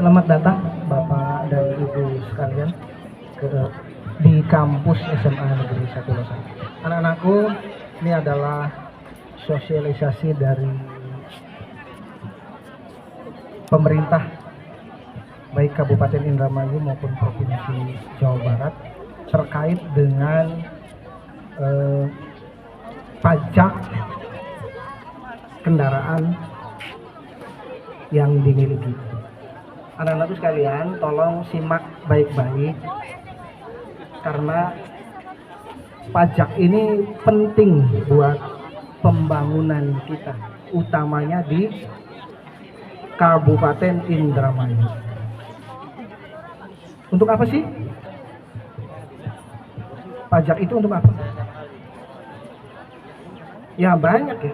Selamat datang Bapak dan Ibu sekalian di kampus SMA Negeri 1 Losan. Anak-anakku, ini adalah sosialisasi dari pemerintah baik Kabupaten Indramayu maupun Provinsi Jawa Barat terkait dengan pajak kendaraan yang dimiliki. Anak-anakku sekalian, tolong simak baik-baik karena pajak ini penting buat pembangunan kita, utamanya di Kabupaten Indramayu. Untuk apa sih? Pajak itu untuk apa? Ya banyak ya.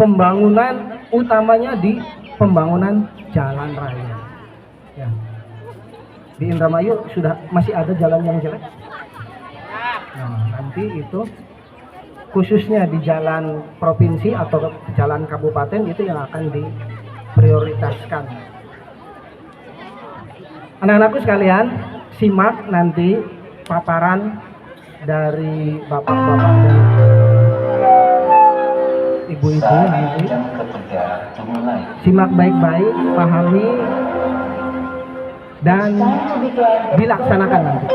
Pembangunan utamanya di pembangunan jalan raya. Ya. Di Indramayu masih ada jalan yang jelek. Nah, nanti itu khususnya di jalan provinsi atau jalan kabupaten itu yang akan diprioritaskan. Anak-anakku sekalian, simak nanti paparan dari bapak-bapak dan ibu-ibu nanti. Simak baik-baik, pahami dan dilaksanakan nanti.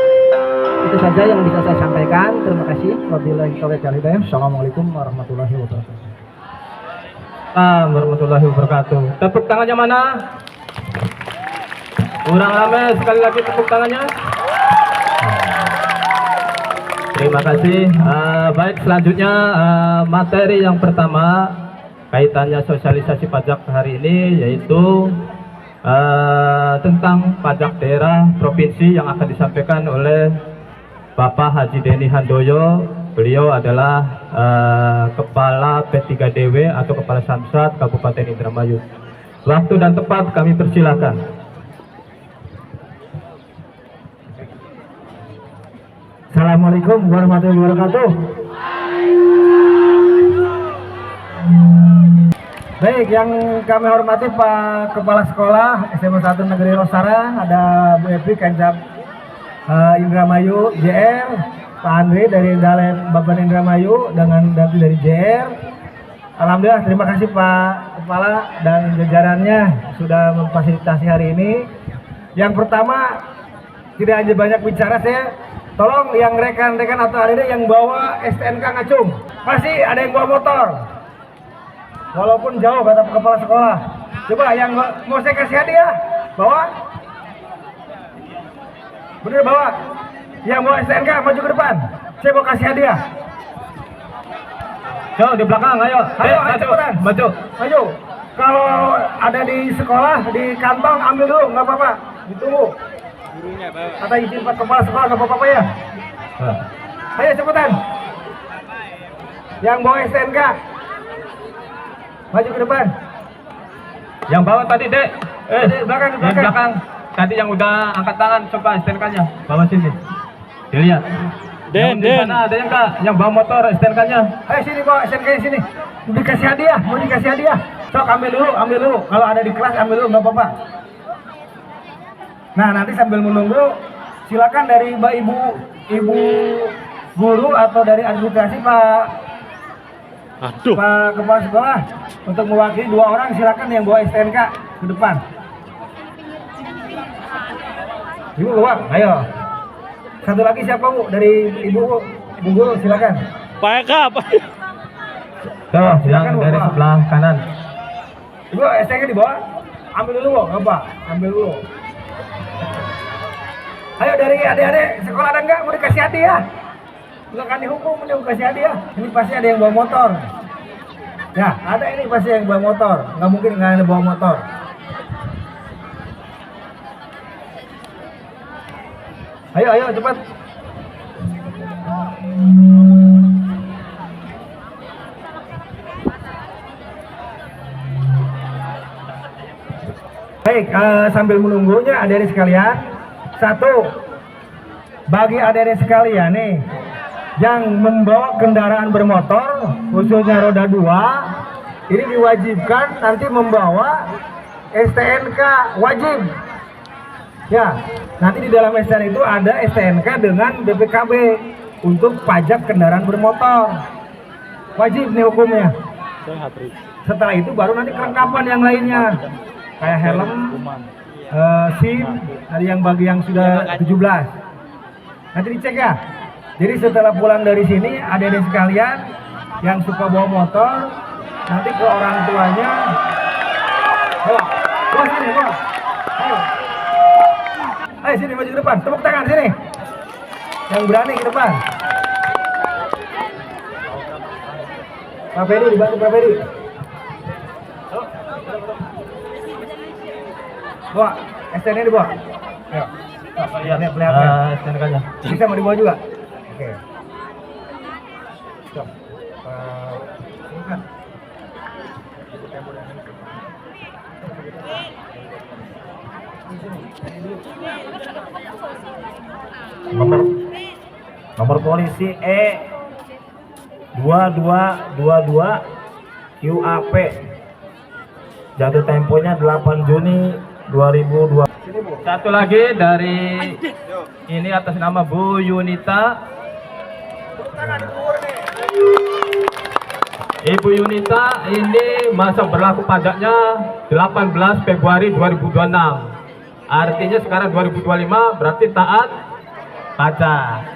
Itu saja yang bisa saya sampaikan. Terima kasih. Wabillahi taufiq wal hidayah. Assalamualaikum warahmatullahi wabarakatuh. Warahmatullahi wabarakatuh. Tepuk tangannya mana? Kurang rame, sekali lagi tepuk tangannya. Terima kasih. Baik, selanjutnya materi yang pertama kaitannya sosialisasi pajak hari ini yaitu tentang pajak daerah provinsi yang akan disampaikan oleh Bapak Haji Deni Handoyo. Beliau adalah Kepala P3DW atau Kepala Samsat Kabupaten Indramayu. Waktu dan tempat kami persilakan. Assalamualaikum warahmatullahi wabarakatuh. Baik, yang kami hormati Pak Kepala Sekolah SMA 1 Negeri Losara, ada Bu Epi Kanjab Indramayu JR, Pak Andre dari Dalam Baban Indramayu dengan dati dari JR. Alhamdulillah, terima kasih Pak Kepala dan jajarannya sudah memfasilitasi hari ini. Yang pertama, tidak hanya banyak bicara, saya tolong yang rekan-rekan atau adik-adik yang bawa STNK ngacung, masih ada yang bawa motor walaupun jauh kata kepala sekolah. Coba yang mau saya kasih hadiah bawa, bener bawa. Yang bawa STNK maju ke depan, saya mau kasih hadiah. Yo, di belakang, ayo. Ayo cepetan, maju. maju. Kalau ada di sekolah, di kantong ambil dulu, nggak apa-apa, ditunggu. Kata izin Pak Kepala Sekolah, nggak apa-apa ya. Ayo cepetan. Yang bawa STNK maju ke depan. Yang bawa tadi, Dek. Di belakang, di Yang belakang. Tadi yang udah angkat tangan, coba STNK-nya. Bawa sini. Dilihat. Den. Sana ada yang enggak? Yang bawa motor STNK-nya. Ayo sini bawa STNK-nya sini. Dikasih hadiah, mau dikasih hadiah. Sok ambil dulu. Kalau ada di kelas ambil dulu, nggak apa-apa. Nah, nanti sambil menunggu, silakan dari ibu guru atau dari administrasi Pak Kepala Sekolah untuk mewakili 2 orang, silakan yang bawa STNK ke depan. Ibu keluar, ayo. Satu lagi siapa Bu? Dari ibu guru, silakan. Pak Eka, Pak. Tuh, yang dari sebelah kanan. Ibu STNK di bawah. Ambil dulu, Bu. Apa? Ambil dulu. Ayo dari adik-adik sekolah ada nggak mau dikasih hadiah? Nggak akan dihukum, ini mau kasih hadiah. Ini pasti ada yang bawa motor. Ya, ada ini pasti yang bawa motor. Nggak mungkin nggak ada bawa motor. Ayo cepat. Baik, sambil menunggunya adik-adik sekalian. Satu, bagi adik-adik sekalian nih yang membawa kendaraan bermotor khususnya roda 2, ini diwajibkan nanti membawa STNK wajib. Ya, nanti di dalam STNK itu ada STNK dengan BPKB untuk pajak kendaraan bermotor. Wajib nih hukumnya. Setelah itu baru nanti kelengkapan yang lainnya, kayak helm, SIM, dari yang bagi yang sudah 17. Nanti dicek ya. Jadi setelah pulang dari sini, adik-adik sekalian yang suka bawa motor, nanti ke orang tuanya, bawa sini, bawa. Ayo sini maju ke depan, tepuk tangan sini. Yang berani ke depan. Pak Ferry, dibantu Pak Ferry. Bawa, STNK dibawa. Ayo. Lihat. STNK-nya. Bisa mau dibawa juga? Oke. Stop. Singkat. Nomor polisi E 2222 QAP. Jatuh temponya 8 Juni 2002. Satu lagi dari ini atas nama Bu Yunita. Ibu Yunita ini masa berlaku pajaknya 18 Februari 2026. Artinya sekarang 2025 berarti taat pajak.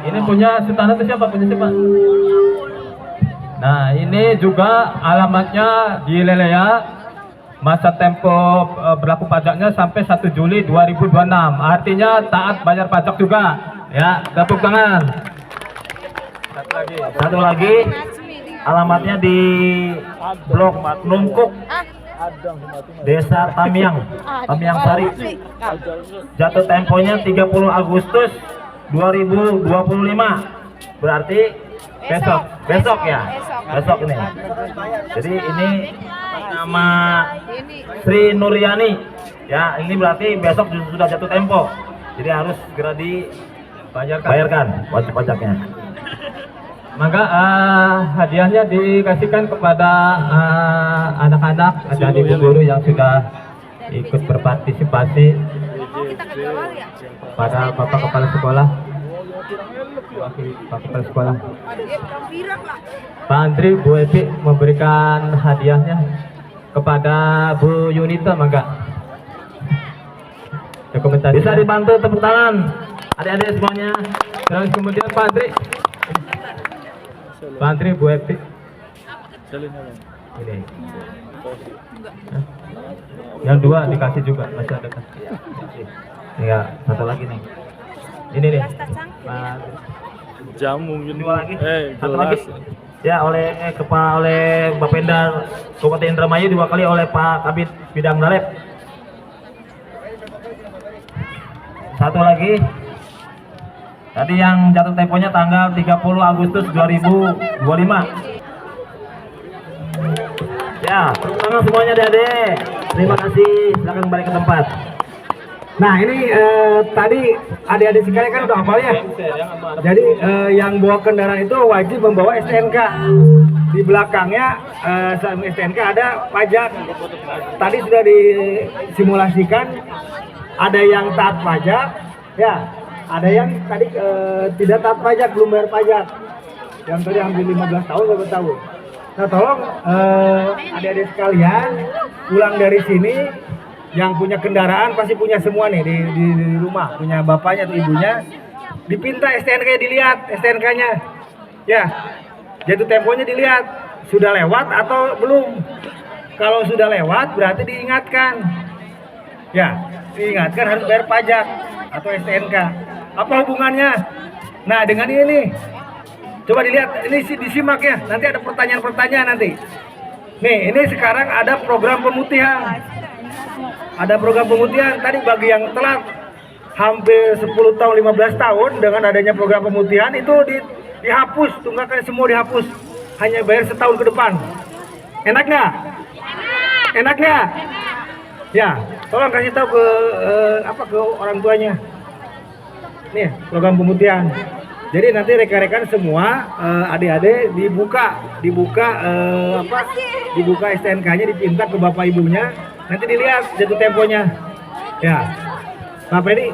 Ini punya Sultan itu siapa? Punya siapa? Nah, ini juga alamatnya di Lelea. Masa tempo berlaku pajaknya sampai 1 Juli 2026. Artinya taat bayar pajak juga. Ya, tepuk tangan. Satu lagi alamatnya di Blok Nungkuk, Desa Tamiang Sari. Jatuh temponya 30 Agustus 2025. Berarti besok ya. Besok ini. Jadi ini nama Sri Nuryani. Ya, ini berarti besok sudah jatuh tempo. Jadi harus segera dibayarkan wajib pajaknya. Maka hadiahnya dikasihkan kepada anak-anak dan ibu guru yang sudah ikut berpartisipasi, pada Bapak Kepala Sekolah, Pak Kepala Sekolah, Pak Andri, Bu Epi memberikan hadiahnya kepada Bu Yunita. Maka dokumentasi Bisa dibantu tepuk tangan adik-adik semuanya. Terus kemudian Pak Andri, Bu Epi. Ini. Yang dua dikasih juga, masih ada kan? Ya, satu lagi nih. Ini nih. Jamu mungkin Dua lagi. Satu gelas. lagi. Ya, oleh Bapenda Kabupaten Indramayu diwakili oleh Pak Kabid Bidang Dalep. Satu lagi. Tadi yang jatuh temponya tanggal 30 Agustus 2025. Ya, tepuk tangan semuanya adik-adik. Terima kasih. Silakan kembali ke tempat. Nah ini tadi adik-adik sekalian kan udah hafal ya. Jadi yang bawa kendaraan itu wajib membawa STNK. Di belakangnya STNK ada pajak. Tadi sudah disimulasikan. Ada yang taat pajak, ya. Ada yang tadi tidak taat pajak, belum bayar pajak. Yang tadi hampir 15 tahun, 20 tahun. Nah tolong adik-adik sekalian pulang dari sini. Yang punya kendaraan pasti punya semua nih di rumah, punya bapaknya atau ibunya, dipinta STNK-nya dilihat, STNK-nya ya, jatuh temponya dilihat sudah lewat atau belum. Kalau sudah lewat berarti diingatkan ya, diingatkan harus bayar pajak atau STNK. Apa hubungannya? Nah dengan ini coba dilihat, ini disimak ya, nanti ada pertanyaan-pertanyaan nanti nih. Ini sekarang ada program pemutihan. Ada program pemutihan tadi bagi yang telat hampir 10 tahun, 15 tahun dengan adanya program pemutihan itu dihapus, tunggakan semua dihapus. Hanya bayar setahun ke depan. Enak nggak? Enak nggak? Ya, tolong kasih tahu ke ke orang tuanya. Nih, program pemutihan. Jadi nanti rekan-rekan semua adik-adik dibuka STNK-nya, dipinta ke bapak ibunya, nanti dilihat jatuh temponya. Ya, Pak Freddy,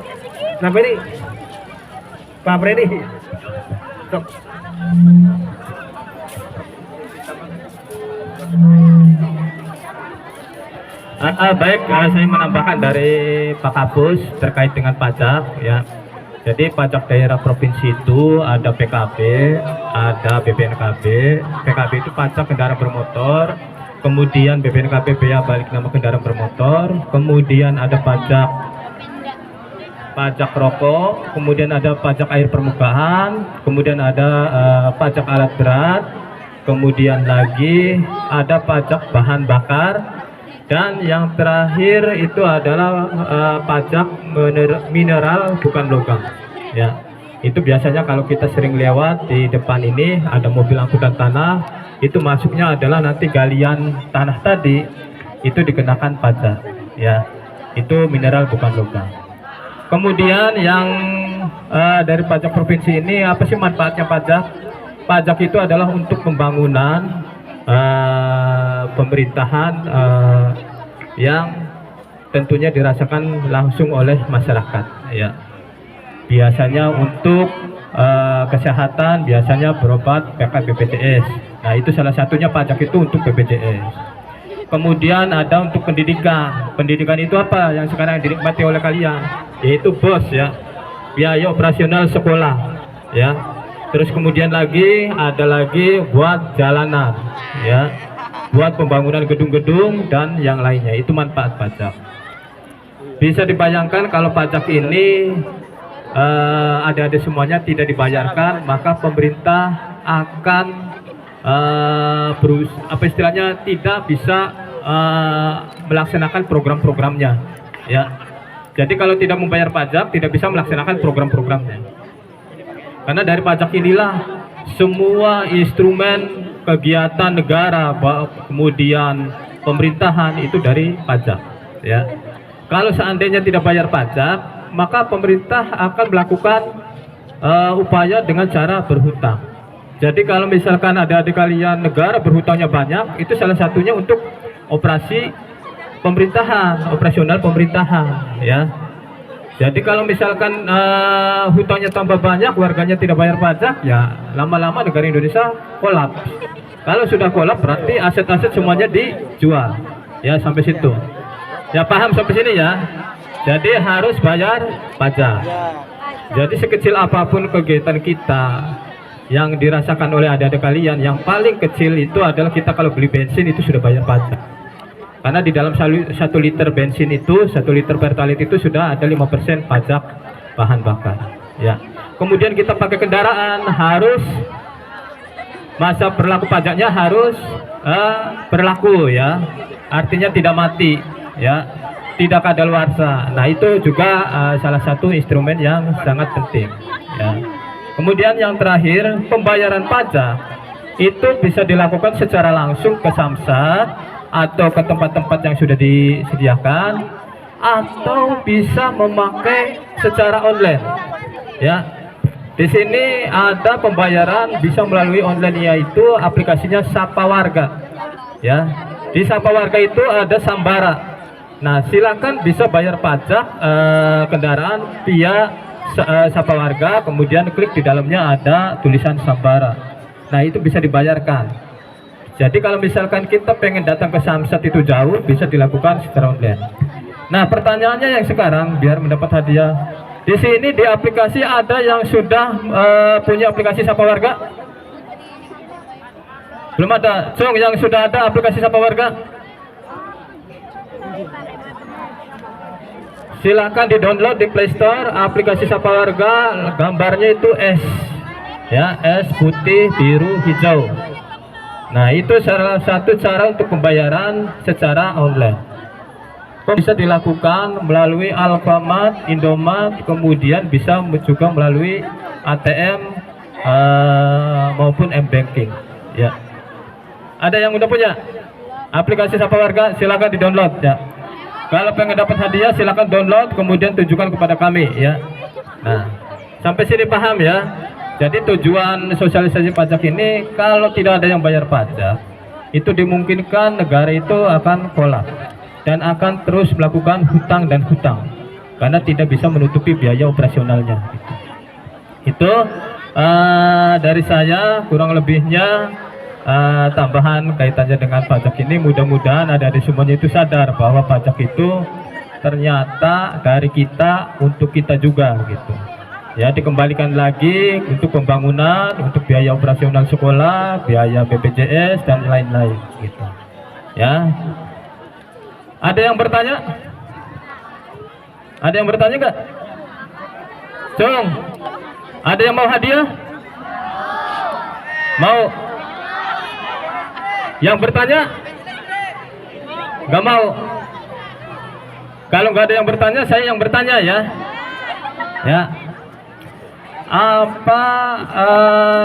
Sok. Baik, saya menambahkan dari Pak Kapus terkait dengan pajak ya. Jadi pajak daerah provinsi itu ada PKB, ada BPNKB. PKB itu pajak kendaraan bermotor, kemudian BPNKB bea balik nama kendaraan bermotor, kemudian ada pajak rokok, kemudian ada pajak air permukaan, kemudian ada pajak alat berat, kemudian lagi ada pajak bahan bakar, dan yang terakhir itu adalah pajak mineral bukan logam. Ya, itu biasanya kalau kita sering lewat di depan ini ada mobil angkutan tanah, itu masuknya adalah nanti galian tanah tadi itu dikenakan pajak. Ya, itu mineral bukan logam. Kemudian yang dari pajak provinsi ini apa sih manfaatnya pajak? Pajak itu adalah untuk pembangunan pemerintahan yang tentunya dirasakan langsung oleh masyarakat. Ya, biasanya untuk kesehatan, biasanya berobat BPJS. Nah, itu salah satunya pajak itu untuk BPJS. Kemudian ada untuk pendidikan. Pendidikan itu apa yang sekarang dinikmati oleh kalian? Yaitu BOS ya, biaya operasional sekolah ya. Terus kemudian lagi ada lagi buat jalanan ya, buat pembangunan gedung-gedung dan yang lainnya. Itu manfaat pajak. Bisa dibayangkan kalau pajak ini adik-adik semuanya tidak dibayarkan, maka pemerintah akan tidak bisa melaksanakan program-programnya ya. Jadi kalau tidak membayar pajak tidak bisa melaksanakan program-programnya, karena dari pajak inilah semua instrumen kegiatan negara kemudian pemerintahan itu dari pajak ya. Kalau seandainya tidak bayar pajak, maka pemerintah akan melakukan upaya dengan cara berhutang. Jadi kalau misalkan ada adik kalian negara berhutangnya banyak, itu salah satunya untuk operasi pemerintahan, operasional pemerintahan ya. Jadi kalau misalkan hutangnya tambah banyak, warganya tidak bayar pajak, ya lama-lama negara Indonesia kolaps. Kalau sudah kolaps berarti aset-aset semuanya dijual. Ya, sampai situ. Ya, paham sampai sini ya. Jadi harus bayar pajak. Jadi sekecil apapun kegiatan kita yang dirasakan oleh adik-adik kalian, yang paling kecil itu adalah kita kalau beli bensin itu sudah bayar pajak. Karena di dalam 1 liter bensin itu, 1 liter pertalite itu sudah ada 5% pajak bahan bakar. Ya. Kemudian kita pakai kendaraan harus masa berlaku pajaknya harus berlaku ya. Artinya tidak mati ya, tidak kadaluarsa. Nah, itu juga salah satu instrumen yang sangat penting ya. Kemudian yang terakhir, pembayaran pajak itu bisa dilakukan secara langsung ke Samsat atau ke tempat-tempat yang sudah disediakan, atau bisa memakai secara online ya. Di sini ada pembayaran bisa melalui online, yaitu aplikasinya Sapa Warga ya. Di Sapa Warga itu ada Sambara. Nah, silakan bisa bayar pajak kendaraan via Sapa Warga, kemudian klik di dalamnya ada tulisan Sambara. Nah, itu bisa dibayarkan. Jadi kalau misalkan kita pengen datang ke Samsat itu jauh, bisa dilakukan secara online. Nah, pertanyaannya yang sekarang biar mendapat hadiah, di sini di aplikasi ada yang sudah punya aplikasi Sapa Warga? Belum ada. Cong, yang sudah ada aplikasi Sapa Warga? Silakan di-download di Play Store aplikasi Sapa Warga, gambarnya itu S ya, S putih, biru, hijau. Nah, itu salah satu cara untuk pembayaran secara online. Bisa dilakukan melalui Alfamart, Indomart, kemudian bisa juga melalui ATM maupun M-Banking ya. Ada yang udah punya aplikasi Sapa Warga? Silakan di-download ya. Kalau pengen dapat hadiah silakan download kemudian tunjukkan kepada kami ya. Nah, sampai sini paham ya. Jadi tujuan sosialisasi pajak ini, kalau tidak ada yang bayar pajak, itu dimungkinkan negara itu akan kolaps dan akan terus melakukan hutang dan hutang karena tidak bisa menutupi biaya operasionalnya. Itu dari saya, kurang lebihnya tambahan kaitannya dengan pajak ini. Mudah-mudahan adik-adik semuanya itu sadar bahwa pajak itu ternyata dari kita untuk kita juga gitu. Ya, dikembalikan lagi untuk pembangunan, untuk biaya operasional sekolah, biaya BPJS dan lain-lain gitu. Ya. Ada yang bertanya? Ada yang bertanya enggak? Cung, ada yang mau hadiah? Mau? Yang bertanya? Enggak mau? Kalau nggak ada yang bertanya, saya yang bertanya ya. Ya. Apa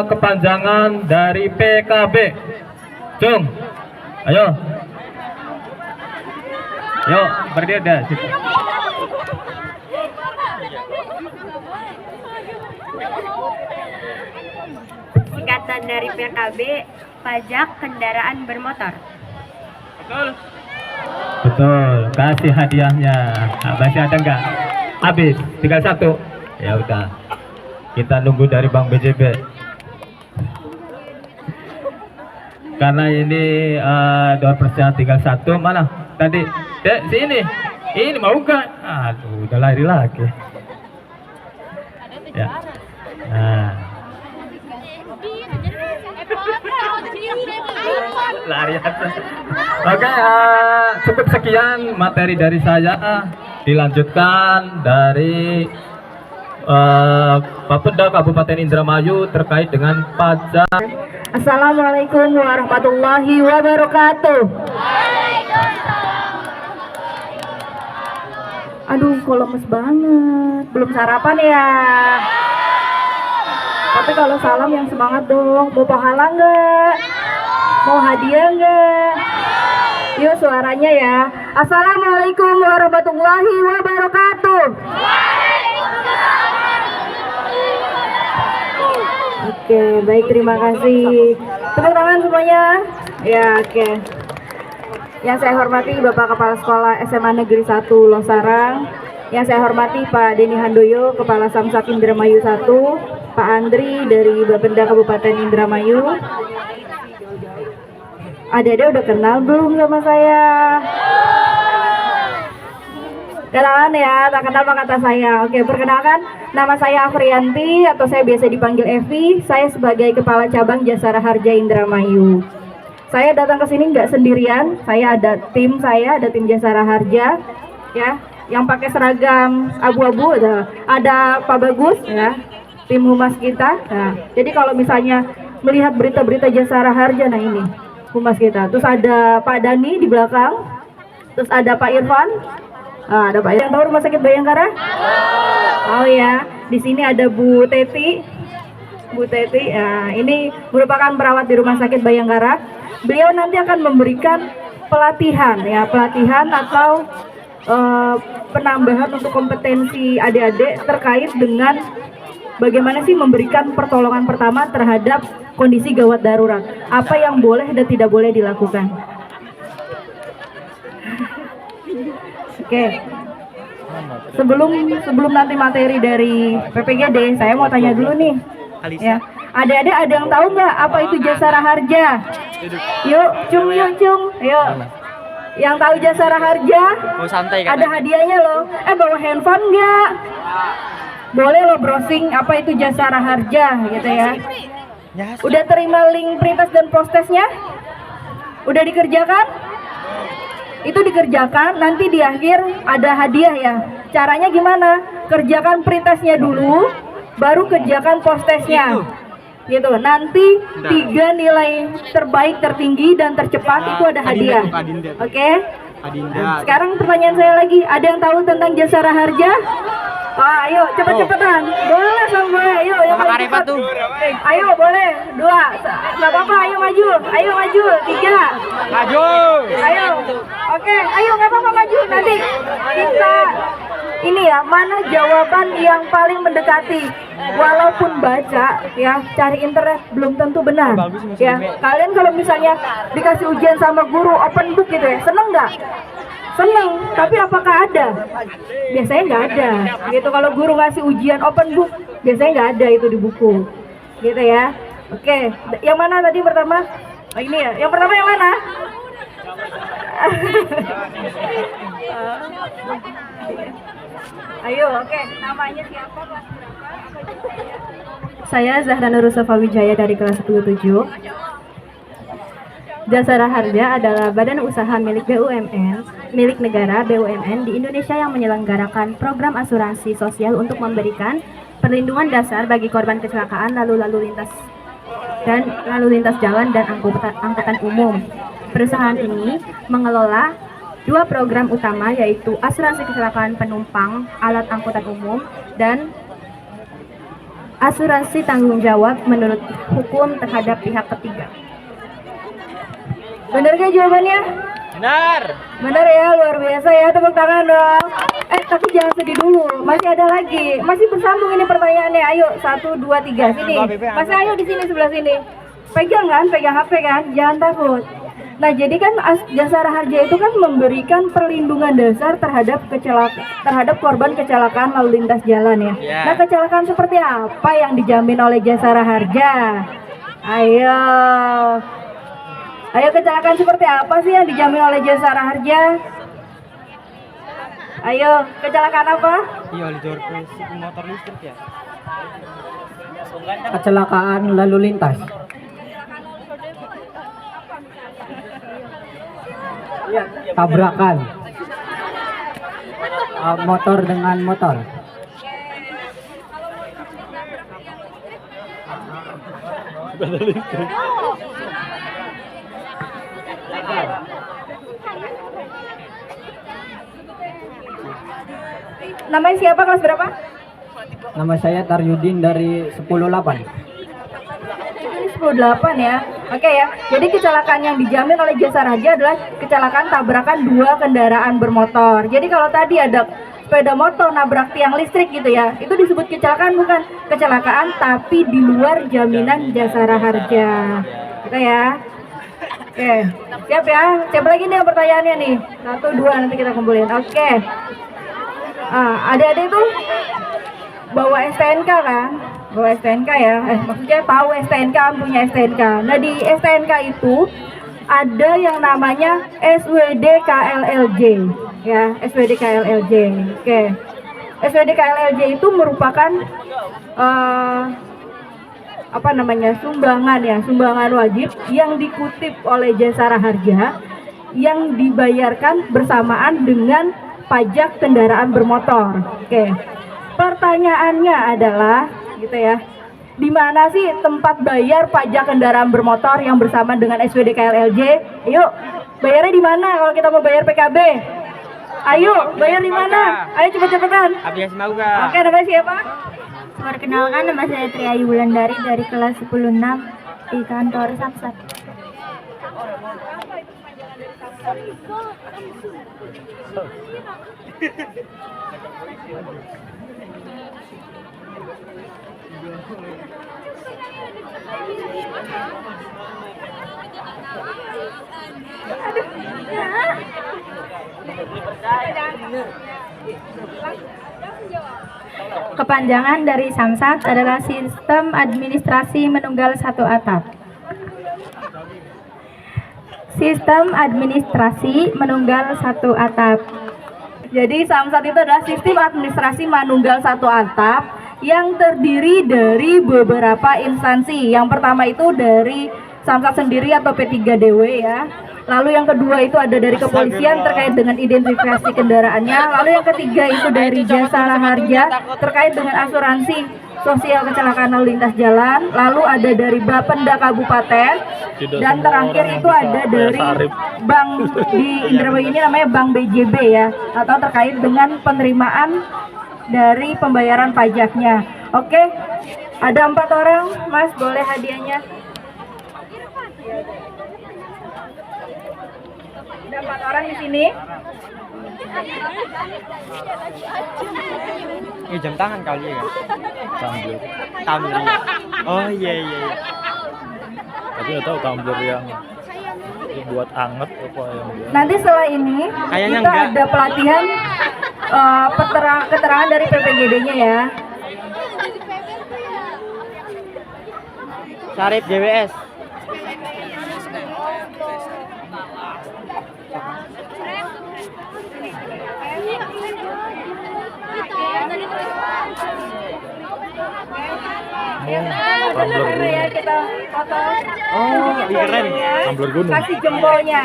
kepanjangan dari PKB? Cung, ayo. Yuk, berdiri dah situ. Singkatan dari PKB, pajak kendaraan bermotor. Betul. Betul, kasih hadiahnya. Nah, masih ada enggak? Habis, tinggal satu. Ya udah. Kita nunggu dari Bang BJB. Karena ini door persen tinggal satu. Mana? Tadi, Dek, sini. Ini mau enggak? Aduh, udah lari lagi. Ya. Nah. Lari aja. Oke, cukup sekian materi dari saya. Dilanjutkan dari Bapeda Kabupaten Indramayu terkait dengan pajak. Assalamualaikum warahmatullahi wabarakatuh. Aduh, kok lemes banget. Belum sarapan ya. Tapi kalau salam yang semangat dong. Mau pahala nggak? Mau hadiah nggak? Yuk suaranya ya. Assalamualaikum warahmatullahi wabarakatuh. Oke, baik, terima kasih. Tepuk tangan semuanya. Ya, oke. Yang saya hormati Bapak Kepala Sekolah SMA Negeri 1 Losarang. Yang saya hormati Pak Deni Handoyo, Kepala Samsat Indramayu 1. Pak Andri dari Bapeda Kabupaten Indramayu. Adik-adik udah kenal belum sama saya? Kenalan ya, tak kenal maka kata saya. Oke, perkenalkan, nama saya Afrianti atau saya biasa dipanggil Evi. Saya sebagai Kepala Cabang Jasara Harja Indramayu. Saya datang ke sini nggak sendirian. Saya ada tim Jasara Harja, ya, yang pakai seragam abu-abu. Ada Pak Bagus, ya, tim humas kita. Nah, jadi kalau misalnya melihat berita-berita Jasara Harja, nah ini humas kita. Terus ada Pak Dani di belakang. Terus ada Pak Irfan. Ada Pak yang tahu Rumah Sakit Bayangkara? Oh ya, di sini ada Bu Teti. Bu Teti, ya, ini merupakan perawat di Rumah Sakit Bayangkara. Beliau nanti akan memberikan pelatihan, ya, pelatihan atau penambahan untuk kompetensi adik-adik terkait dengan bagaimana sih memberikan pertolongan pertama terhadap kondisi gawat darurat. Apa yang boleh dan tidak boleh dilakukan. Oke. Sebelum nanti materi dari PPGD, saya mau tanya dulu nih. Ya. Adik-adik ada yang tahu nggak apa itu Jasara Harja? Yuk, cung. Yuk. Yang tahu Jasara Harja? Ada hadiahnya loh. Bawa handphone nggak? Boleh lo browsing apa itu Jasara Harja gitu ya. Udah terima link pretest dan postesnya? Udah dikerjakan? Itu dikerjakan, nanti di akhir ada hadiah ya. Caranya gimana? Kerjakan pretestnya dulu, baru kerjakan postesnya. Gitu. Nanti 3 nilai terbaik, tertinggi, dan tercepat itu ada hadiah. Oke? Sekarang pertanyaan saya lagi, ada yang tahu tentang Jasara Harja? Ayo cepet-cepetan. Boleh sama, ayo yang paling cepat. Ayo boleh, 2. Nggak apa-apa, ayo maju. 3. Maju. Ayo. Oke, ayo nggak apa-apa maju. Nanti kita ini ya, mana jawaban yang paling mendekati. Walaupun baca ya, cari internet belum tentu benar. Ya, kalian kalau misalnya dikasih ujian sama guru open book gitu ya, seneng nggak? Seneng, tapi apakah ada? Biasanya nggak ada. Gitu, kalau guru ngasih ujian open book, biasanya nggak ada itu di buku. Gitu ya. Oke, yang mana tadi pertama? Oh, ini ya. Yang pertama yang mana? Ayo, oke. Namanya siapa? Kelas berapa? Saya Zahra Nurusofa Wijaya dari kelas 107. Jasara Harja adalah badan usaha milik BUMN, milik negara BUMN di Indonesia yang menyelenggarakan program asuransi sosial untuk memberikan perlindungan dasar bagi korban kecelakaan lalu lintas jalan dan angkutan umum. Perusahaan ini mengelola dua program utama, yaitu asuransi kecelakaan penumpang alat angkutan umum dan asuransi tanggung jawab menurut hukum terhadap pihak ketiga. Benar gak jawabannya? Benar. Benar ya, luar biasa ya, tepuk tangan dong. Tapi jangan sedih dulu, masih ada lagi, masih bersambung ini pertanyaannya. Ayo, 1, 2, 3, sini. Masih ayo di sini, sebelah sini. Pegang kan, pegang HP kan, jangan takut. Nah, jadi kan Jasara Harja itu kan memberikan perlindungan dasar terhadap korban kecelakaan lalu lintas jalan ya. Nah, kecelakaan seperti apa yang dijamin oleh Jasara Harja? Ayo, kecelakaan seperti apa sih yang dijamin oleh Jasara Harja? Ayo, kecelakaan apa? Iya, motor listrik ya. Kecelakaan lalu lintas. Tabrakan. Motor dengan motor. Namanya siapa, kelas berapa? Nama saya Taryudin dari 10-8. 10-8 ya. Oke ya. Jadi kecelakaan yang dijamin oleh Jasara Harja adalah kecelakaan tabrakan dua kendaraan bermotor. Jadi kalau tadi ada sepeda motor nabrak tiang listrik gitu ya, itu disebut kecelakaan, bukan kecelakaan tapi di luar jaminan Jasara Harja. Gitu ya. Oke, siap ya. Siapa lagi nih yang pertanyaannya nih? 1, 2 nanti kita kumpulin. Oke. Adik-adik itu bawa STNK kan? Bawa STNK ya, maksudnya tahu STNK, punya STNK. Nah, di STNK itu ada yang namanya SWD KLLJ ya, SWD KLLJ. Oke. SWD KLLJ itu merupakan sumbangan wajib yang dikutip oleh Jasara Harja yang dibayarkan bersamaan dengan pajak kendaraan bermotor. Oke. Pertanyaannya adalah gitu ya, di mana sih tempat bayar pajak kendaraan bermotor yang bersama dengan SWD KLLJ? Ayo, bayarnya di mana kalau kita mau bayar PKB? Ayo, bayar di mana? Ayo cepet-cepetan. Oke, namanya siapa? Perkenalkan, nama saya Triayu Wulandari dari kelas 10-6 di kantor Samsat. Kepanjangan dari Samsat adalah Sistem Administrasi Menunggal Satu Atap. Sistem Administrasi Menunggal Satu Atap. Jadi Samsat itu adalah sistem administrasi manunggal satu atap yang terdiri dari beberapa instansi. Yang pertama itu dari Samsat sendiri atau P3DW ya. Lalu yang kedua itu ada dari kepolisian terkait dengan identifikasi kendaraannya. Lalu yang ketiga itu dari Jasara Harja terkait dengan asuransi sosial kecelakaan lalu lintas jalan. Lalu ada dari Bapenda Kabupaten. Dan terakhir itu ada dari bank di Indramayu ini namanya Bank BJB ya, atau terkait dengan penerimaan dari pembayaran pajaknya. Oke, ada 4 orang, Mas, boleh hadiahnya. Ada 4 orang di sini. Ini jam tangan kali ya. Tumbler. Tumbler. Oh iya iya. Iya. Tapi nggak tahu tumbler yang buat anget apa yang dia. Nanti setelah ini Kayaknya kita enggak. ada pelatihan keterangan dari PPGD-nya ya. Sarip JWS. Tumbler Ya, kita foto. Oh, ih, keren. Tumbler gunung. Kasih jempolnya.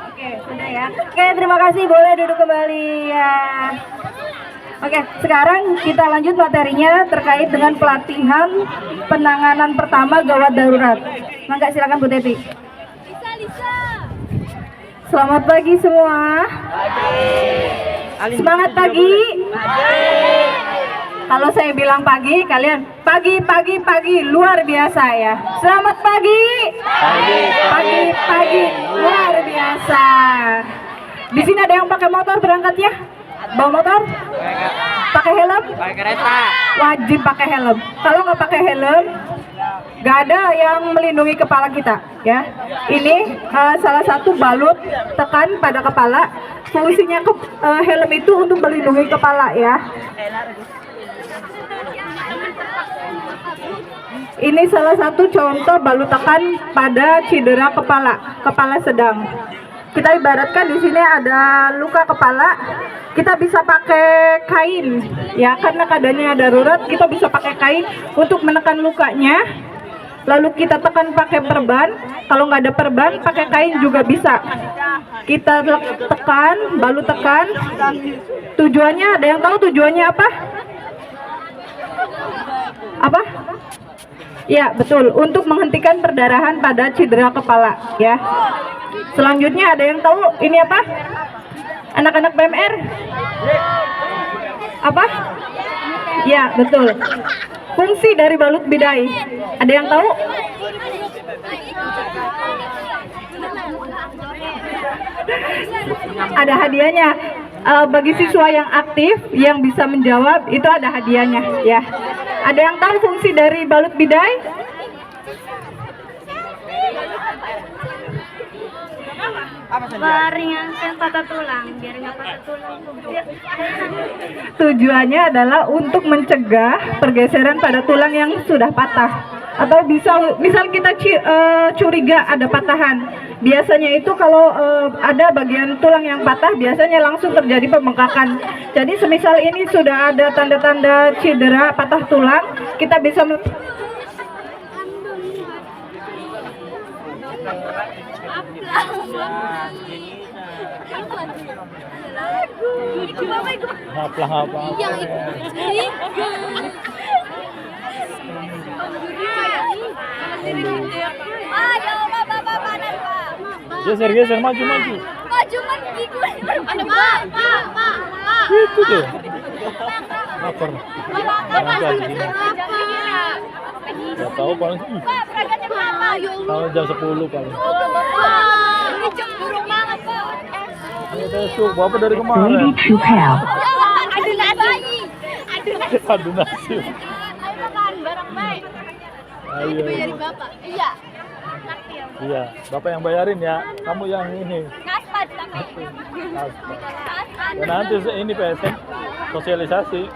Oke, sudah ya. Oke, terima kasih. Boleh duduk kembali ya. Oke, sekarang kita lanjut materinya terkait dengan pelatihan penanganan pertama gawat darurat. Mangga silakan Bu Teti. Selamat pagi semua. Semangat pagi. Kalau saya bilang pagi, kalian pagi luar biasa ya. Selamat pagi. Pagi luar biasa. Di sini ada yang pakai motor berangkatnya? Bawa motor? Pakai helm? Pakai kereta. Wajib pakai helm. Kalau nggak pakai helm, nggak ada yang melindungi kepala kita ya. Ini salah satu balut tekan pada kepala. Fungsinya helm itu untuk melindungi kepala ya. Ini salah satu contoh balut tekan pada cedera kepala sedang. Kita ibaratkan di sini ada luka kepala, kita bisa pakai kain ya, karena keadaannya darurat kita bisa pakai kain untuk menekan lukanya. Lalu kita tekan pakai perban, kalau nggak ada perban pakai kain juga bisa. Kita tekan, balut tekan. Tujuannya ada yang tahu tujuannya apa? Apa? Ya betul, untuk menghentikan perdarahan pada cedera kepala ya. Selanjutnya ada yang tahu ini apa? Anak-anak PMR? Apa? Ya betul. Fungsi dari balut bidai. Ada yang tahu? Ada hadiahnya. Bagi siswa yang aktif yang bisa menjawab itu ada hadiahnya ya. Ada yang tahu fungsi dari balut bidai? Meringankan patah tulang, biar nggak patah tulang. Tujuannya adalah untuk mencegah pergeseran pada tulang yang sudah patah. Atau misal kita curiga ada patahan. Biasanya itu kalau ada bagian tulang yang patah, biasanya langsung terjadi pembengkakan. Jadi semisal ini sudah ada tanda-tanda cedera patah tulang, kita bisa Geser maju. Ada pak. Itu tuh. Lapar. Gak tahu paling tahu jam 10 paling. Ini burung banget kok. Ini besok bapak dari kemarin. Ada nasi. Aduh nasi. Ayo makan bareng baik. Ayo. Bayarin bapak. Iya. Iya, bapak yang bayarin ya. Kamu yang ini. Kaspat tapi. Ya, nanti ini PSN sosialisasi.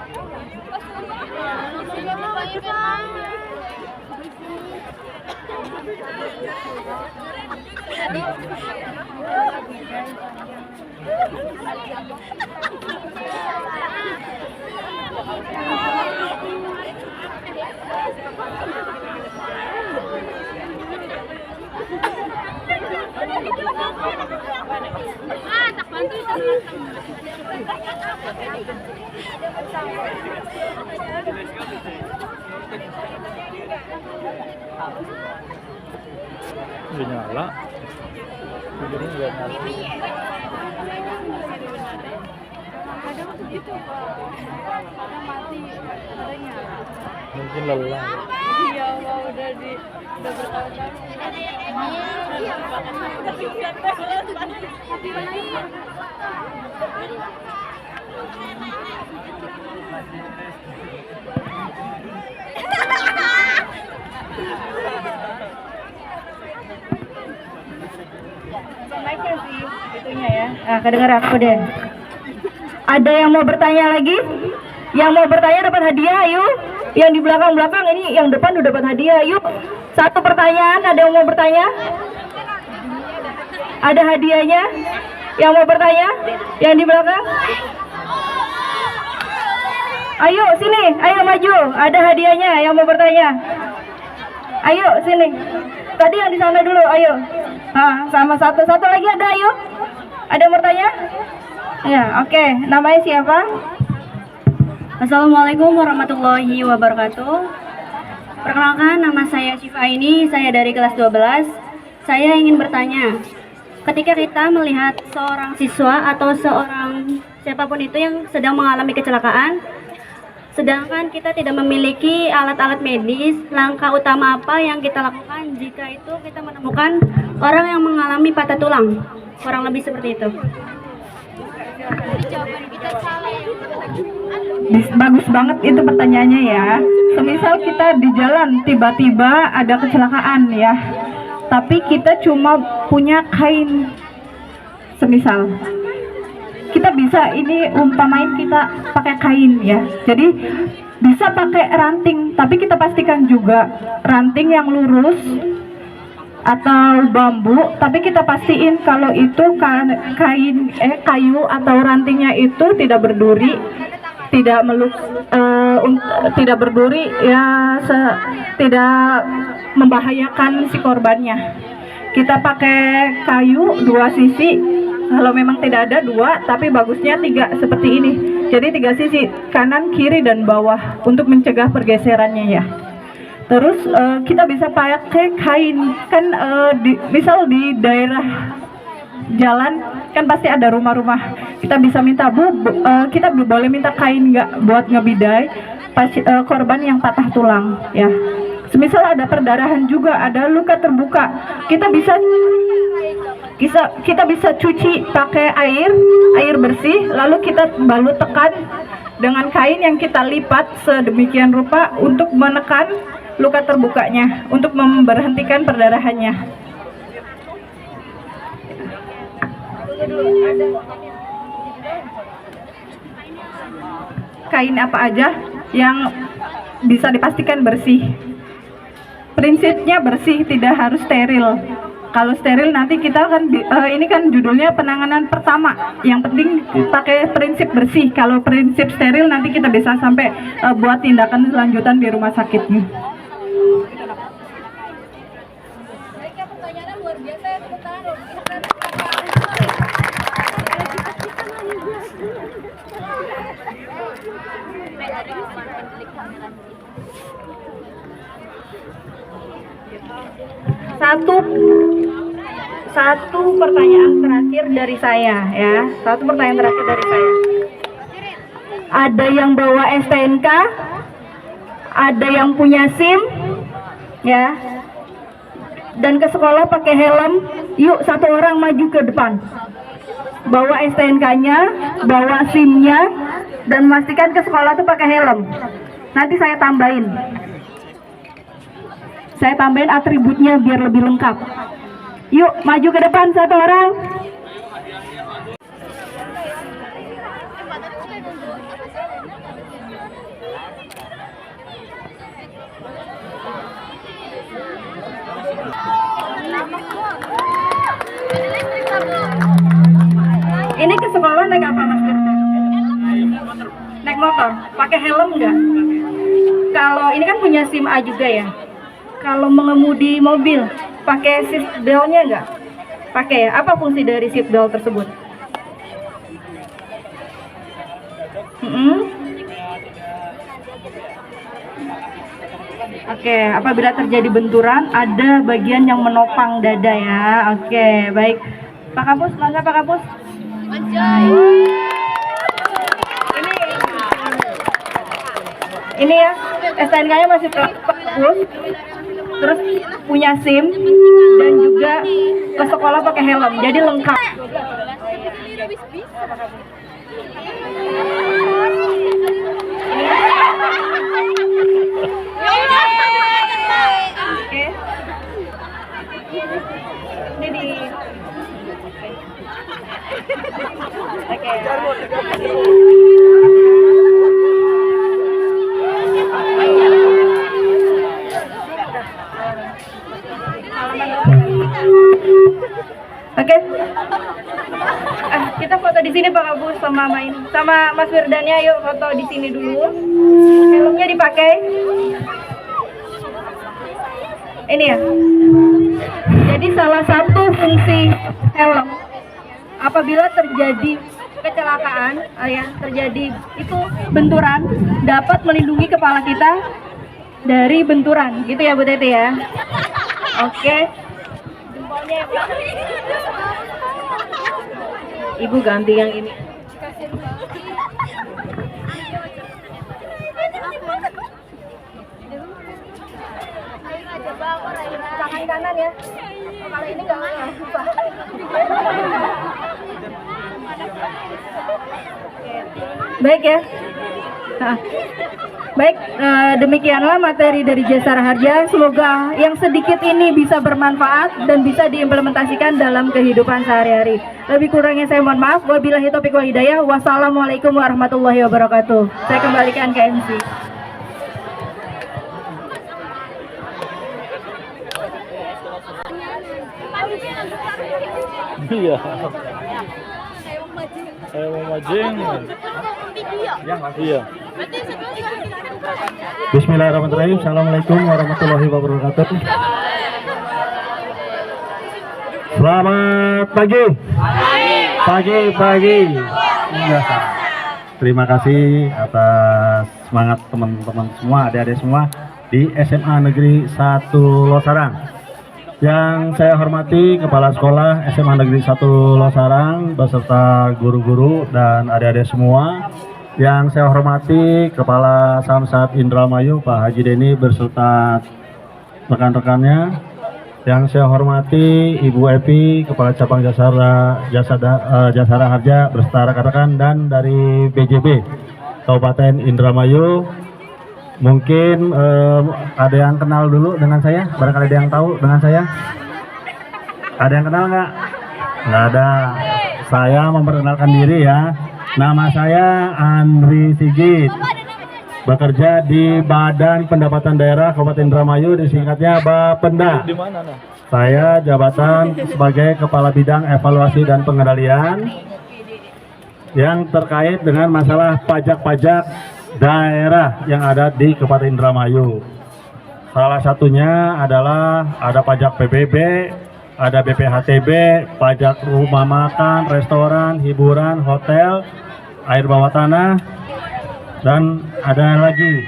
Tak bantu. Udah nyala. Videonya udah nyala. Mungkin lelah. Mic-nya sih, itunya ya. Nah, kedengar aku deh. Ada yang mau bertanya lagi? Yang mau bertanya dapat hadiah, ayo. Yang di belakang-belakang ini, yang depan udah dapat hadiah, yuk. Satu pertanyaan, ada yang mau bertanya? Ada hadiahnya? Yang mau bertanya? Yang di belakang? Ayo sini, ayo maju. Ada hadiahnya yang mau bertanya. Ayo sini. Tadi yang di sana dulu, ayo. Nah, sama satu lagi ada, ayo. Ada yang bertanya? Ya, oke. Namanya siapa? Assalamualaikum warahmatullahi wabarakatuh. Perkenalkan, nama saya Syifa ini, saya dari kelas 12. Saya ingin bertanya, ketika kita melihat seorang siswa atau seorang siapapun itu yang sedang mengalami kecelakaan, sedangkan kita tidak memiliki alat-alat medis, langkah utama apa yang kita lakukan jika itu kita menemukan orang yang mengalami patah tulang? Kurang lebih seperti itu. Bagus banget itu pertanyaannya ya. Semisal kita di jalan tiba-tiba ada kecelakaan ya, tapi kita cuma punya kain, semisal kita bisa ini umpamain kita pakai kain ya, jadi bisa pakai ranting, tapi kita pastikan juga ranting yang lurus atau bambu, tapi kita pastiin kalau itu kayu atau rantingnya itu tidak berduri, tidak tidak berduri ya, tidak membahayakan si korbannya. Kita pakai kayu 2 sisi, kalau memang tidak ada 2, tapi bagusnya 3 seperti ini. Jadi 3 sisi, kanan, kiri, dan bawah untuk mencegah pergeserannya ya. Terus kita bisa pakai kain, kan misal di daerah jalan kan pasti ada rumah-rumah. Kita bisa minta kita boleh minta kain nggak buat ngebidai korban yang patah tulang ya. Semisal ada perdarahan juga, ada luka terbuka, kita bisa cuci pakai air bersih, lalu kita balut tekan dengan kain yang kita lipat sedemikian rupa untuk menekan luka terbukanya, untuk memberhentikan perdarahannya. Kain apa aja yang bisa dipastikan bersih? Prinsipnya bersih, tidak harus steril. Kalau steril nanti kita kan ini kan judulnya penanganan pertama. Yang penting pakai prinsip bersih. Kalau prinsip steril nanti kita bisa sampai buat tindakan lanjutan di rumah sakitnya. Satu pertanyaan terakhir dari saya ya. Satu pertanyaan terakhir dari saya. Ada yang bawa STNK? Ada yang punya SIM? Ya. Dan ke sekolah pakai helm? Yuk, 1 orang maju ke depan. Bawa STNK-nya, bawa SIM-nya, dan memastikan ke sekolah tuh pakai helm. Nanti saya tambahin. Saya tambahin atributnya biar lebih lengkap. Yuk, maju ke depan 1 orang. Ini ke sekolah naik apa, Mas? Naik motor. Pakai helm nggak? Kalau ini kan punya SIM A juga ya. Kalau mengemudi mobil, pakai seat belt-nya nggak? Pakai ya? Apa fungsi dari seat belt tersebut? Oke, apabila terjadi benturan, ada bagian yang menopang dada ya. Oke, baik. Pak Kapus, mangga Pak Kapus. Ini ya, STNK-nya masih bagus, terus punya SIM dan juga ke sekolah pakai helm, jadi lengkap. Oke. Ini di Oke. Oke. Kita foto di sini Pak Abu sama Mas Firdannya, yuk foto di sini dulu. Helmnya dipakai. Ini ya. Jadi salah satu fungsi helm apabila terjadi kecelakaan, terjadi itu benturan, dapat melindungi kepala kita dari benturan, gitu ya Bu Teti ya. Oke. Jempolnya ya, Bu. Ibu ganti yang ini. Tangan kanan ya. Kalau ini nggak apa. Baik ya. Baik, demikianlah materi dari Jasara Harja. Semoga yang sedikit ini bisa bermanfaat dan bisa diimplementasikan dalam kehidupan sehari-hari. Lebih kurangnya saya mohon maaf. Wabillahi taufiq wal hidayah. Wassalamualaikum warahmatullahi wabarakatuh. Saya kembalikan ke MC. Iya. Emang majeng. Iya. Bismillahirrahmanirrahim. Assalamualaikum warahmatullahi wabarakatuh. Selamat pagi. Pagi. Ya, terima kasih atas semangat teman-teman semua, adik-adik semua di SMA Negeri 1 Losarang. Yang saya hormati Kepala Sekolah SMA Negeri 1 Losarang beserta guru-guru dan adik-adik semua. Yang saya hormati Kepala Samsat Indramayu Pak Haji Deni beserta rekan-rekannya. Yang saya hormati Ibu Epi Kepala Cabang Jasara Harja beserta rekan-rekan dan dari BJB Kabupaten Indramayu. Mungkin ada yang kenal dulu dengan saya, barangkali ada yang tahu dengan saya. Ada yang kenal nggak? Nggak ada. Saya memperkenalkan diri ya. Nama saya Andri Sigit, bekerja di Badan Pendapatan Daerah Kabupaten Indramayu, disingkatnya Bapenda. Di mana nah? Saya jabatan sebagai Kepala Bidang Evaluasi dan Pengendalian yang terkait dengan masalah pajak-pajak daerah yang ada di Kabupaten Indramayu. Salah satunya adalah ada pajak PBB, ada BPHTB, pajak rumah makan, restoran, hiburan, hotel, air bawah tanah, dan ada lagi.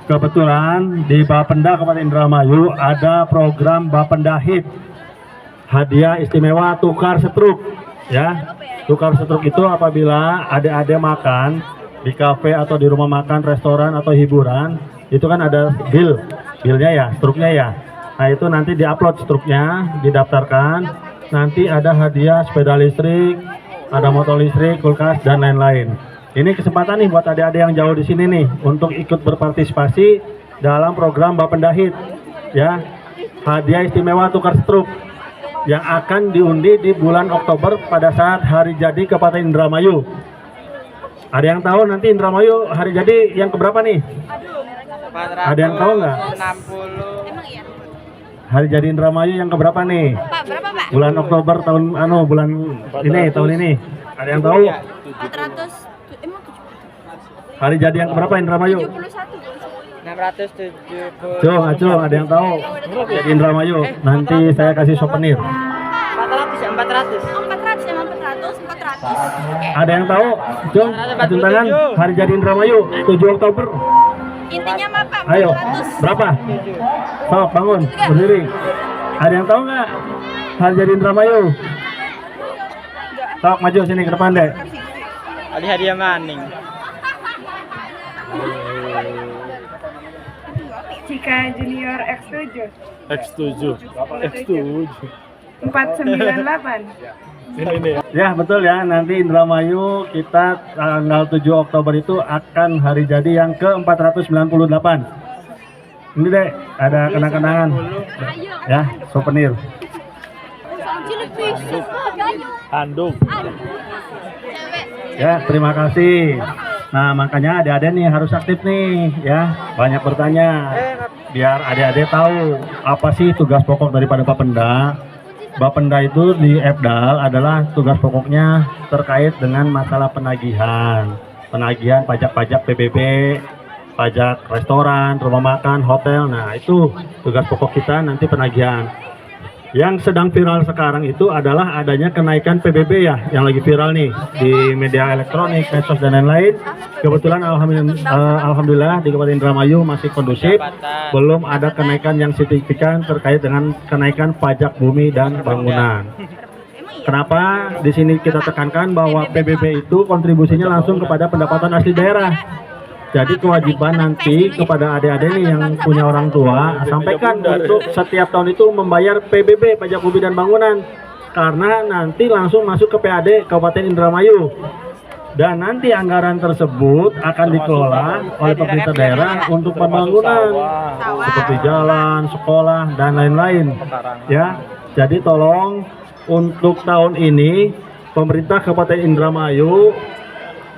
Kebetulan di Bapenda Kabupaten Indramayu ada program Bapenda Hit, hadiah istimewa tukar setruk. Ya, tukar setruk itu apabila adik-adik makan di kafe atau di rumah makan, restoran atau hiburan, itu kan ada bilnya ya, struknya ya. Nah itu nanti diupload struknya, didaftarkan, nanti ada hadiah sepeda listrik, ada motor listrik, kulkas dan lain-lain. Ini kesempatan nih buat adik-adik yang jauh di sini nih untuk ikut berpartisipasi dalam program Bapenda Hit, ya, hadiah istimewa tukar struk yang akan diundi di bulan Oktober pada saat hari jadi Kabupaten Indramayu. Ada yang tahu nanti Indramayu hari jadi yang keberapa nih? Ada yang tahu nggak? 60. Hari jadi Indramayu yang keberapa nih? Bulan Oktober tahun bulan ini, tahun ini. Ada yang tahu? 400. Hari jadi yang keberapa Indramayu? 670. Acung, ada yang tahu? Jadi Indramayu. Nanti saya kasih souvenir. 400 ya, 400. 400 emang 400. Ada yang tahu? Cung, acung tangan. Hari jadi Indramayu 7 Oktober. Intinya mah Pak, 400. Ayo, berapa? Sok, bangun, berdiri. Ada yang tahu nggak? Hari jadi Indramayu. Sok, maju sini ke depan deh. Ali hadiah maning. Jessica Junior X7 X7 498. Ya betul ya, nanti Indramayu kita tanggal 7 Oktober itu akan hari jadi yang ke-498. Ini deh, ada kenang-kenangan ya, souvenir. Handuk. Ya, terima kasih. Nah, makanya adik-adik nih harus aktif nih ya, banyak bertanya biar adik-adik tahu apa sih tugas pokok daripada Bapenda. Bapenda itu di Epdal adalah tugas pokoknya terkait dengan masalah penagihan pajak-pajak PBB, pajak restoran, rumah makan, hotel. Nah, itu tugas pokok kita nanti penagihan. Yang sedang viral sekarang itu adalah adanya kenaikan PBB ya, yang lagi viral nih di media elektronik, medsos dan lain-lain. Kebetulan alhamdulillah di Kabupaten Indramayu masih kondusif, belum ada kenaikan yang signifikan terkait dengan kenaikan pajak bumi dan bangunan. Kenapa di sini kita tekankan bahwa PBB itu kontribusinya langsung kepada pendapatan asli daerah. Jadi kewajiban nanti kepada adik-adik nih yang punya orang tua, sampaikan untuk setiap tahun itu membayar PBB, pajak bumi dan bangunan, karena nanti langsung masuk ke PAD Kabupaten Indramayu. Dan nanti anggaran tersebut akan dikelola oleh pemerintah daerah untuk pembangunan seperti jalan, sekolah dan lain-lain. Ya, jadi tolong untuk tahun ini pemerintah Kabupaten Indramayu